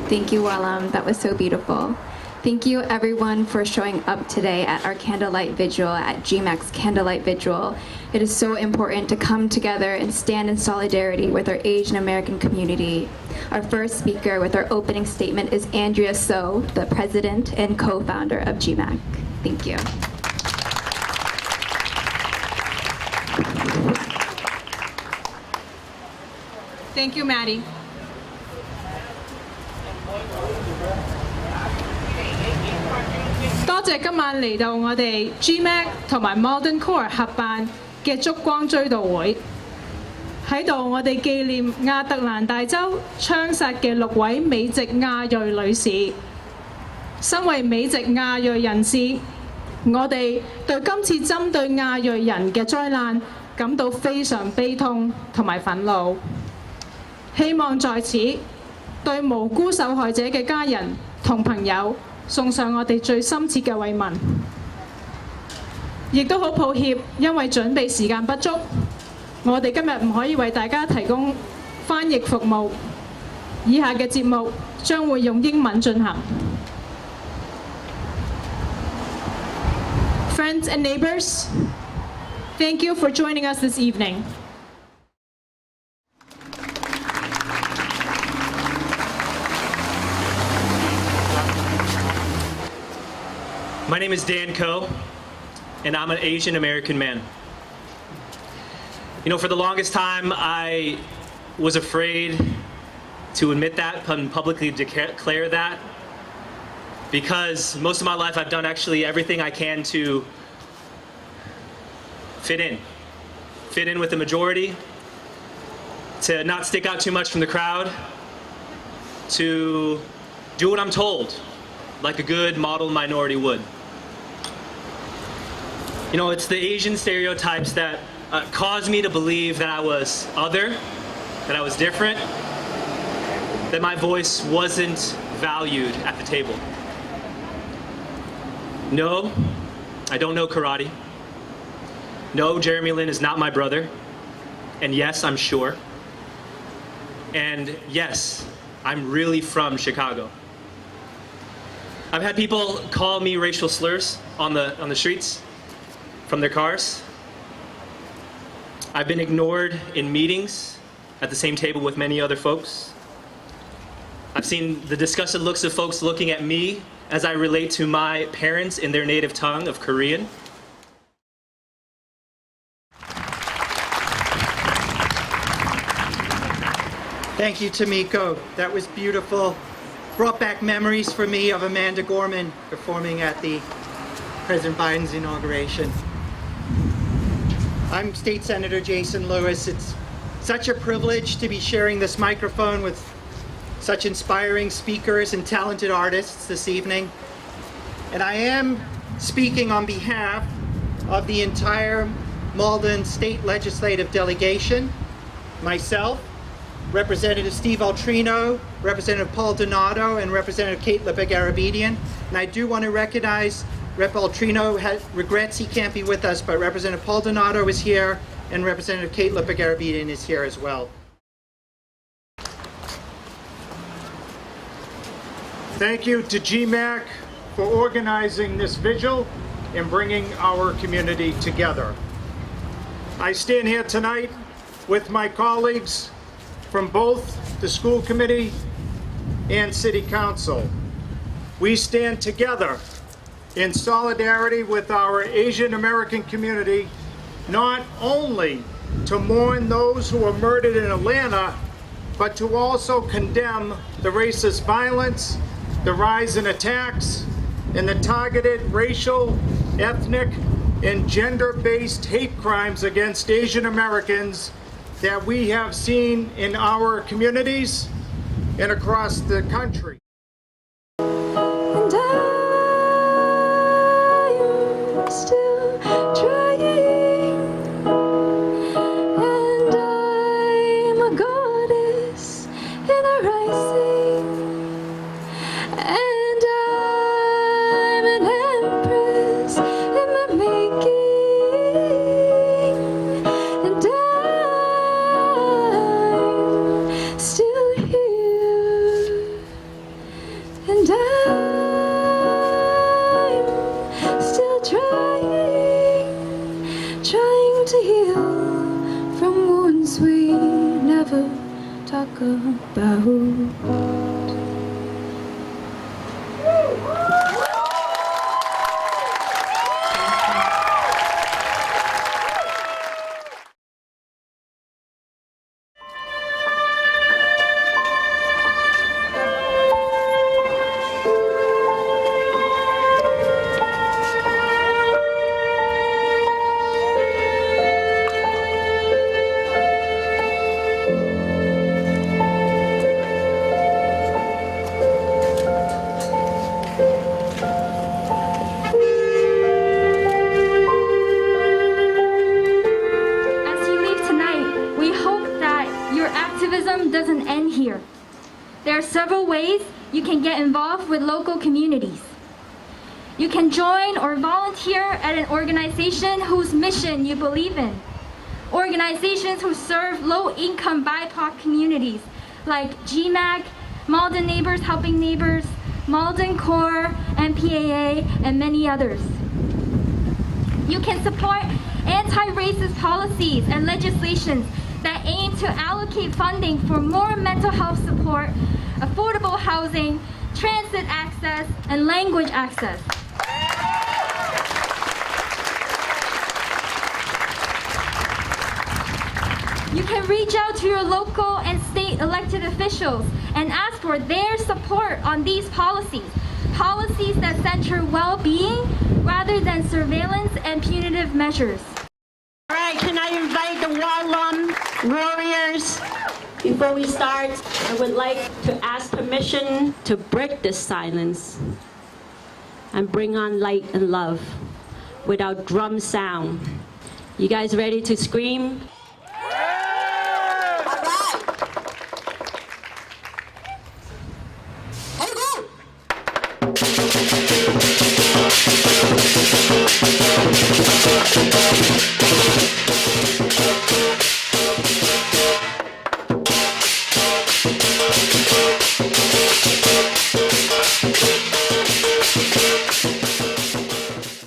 Thank you, Walam. That was so beautiful. Thank you, everyone, for showing up today at our Candlelight Vigil, at GMAACC's Candlelight Vigil. It is so important to come together and stand in solidarity with our Asian American community. Our first speaker with our opening statement is Andrea So, the president and co-founder of GMAACC. Thank you. Thank you, Maddie.多謝今晚嚟到我哋 GMAACC 同埋 Modern Core 合辦嘅燭光追悼會。喺度我哋紀念亞特蘭大州槍殺嘅6位美籍亞裔女士。身為美籍亞裔人士，我哋對今次針對亞裔人嘅災難感到非常悲痛同埋憤怒。希望在此對無辜受害者嘅家人同朋友送上我哋最深切嘅慰問，亦都好抱歉，因為準備時間不足，我哋今日唔可以為大家提供翻譯服務。以下嘅節目將會用英文進行。Friends and neighbors, thank you for joining us this evening. My name is Dan Ko, and I'm an Asian American man. You know, for the longest time, I was afraid to admit that and publicly declare that, because most of my life I've done actually everything I can to fit in with the majority, to not stick out too much from the crowd, to do what I'm told, like a good model minority would. You know, it's the Asian stereotypes that caused me to believe that I was other, that I was different, that my voice wasn't valued at the table. No, I don't know karate. No, Jeremy Lin is not my brother. And yes, I'm sure. And yes, I'm really from Chicago. I've had people call me racial slurs on the streets from their cars. I've been ignored in meetings at the same table with many other folks. I've seen the disgusted looks of folks looking at me as I relate to my parents in their native tongue of Korean. Thank you, Tamiko. That was beautiful. Brought back memories for me of Amanda Gorman performing at the President Biden's inauguration. I'm State Senator Jason Lewis. It's such a privilege to be sharing this microphone with such inspiring speakers and talented artists this evening. And I am speaking on behalf of the entire Malden State Legislative Delegation, myself, Representative Steve Altrino, Representative Paul Donato, and Representative Kate Lippick-Arabedian. And I do want to recognize Rep. Altrino regrets he can't be with us, but Representative Paul Donato is here, and Representative Kate Lippick-Arabedian is here as well. Thank you to GMAACC for organizing this vigil and bringing our community together. I stand here tonight with my colleagues from both the school committee and city council. We stand together in solidarity with our Asian American community, not only to mourn those who were murdered in Atlanta, but to also condemn the racist violence, the rise in attacks, and the targeted racial, ethnic, and gender-based hate crimes against Asian Americans that we have seen in our communities and across the country. And I'm still trying, and I'm a goddess in a rising, and I'm an empress in the making, and I'm still here. several ways you can get involved with local communities. You can join or volunteer at an organization whose mission you believe in. Organizations who serve low-income BIPOC communities like GMAACC, Malden Neighbors Helping Neighbors, Malden Core, MPAA, and many others. You can support anti-racist policies and legislations that aim to allocate funding for more mental health support, affordable housing, transit access, and language access. You can reach out to your local and state elected officials and ask for their support on these policies, policies that center well-being rather than surveillance and punitive measures. All right, can I invite the Wallam warriors? Before we start, I would like to ask permission to break this silence and bring on light and love without drum sound. You guys ready to scream? Hey, go!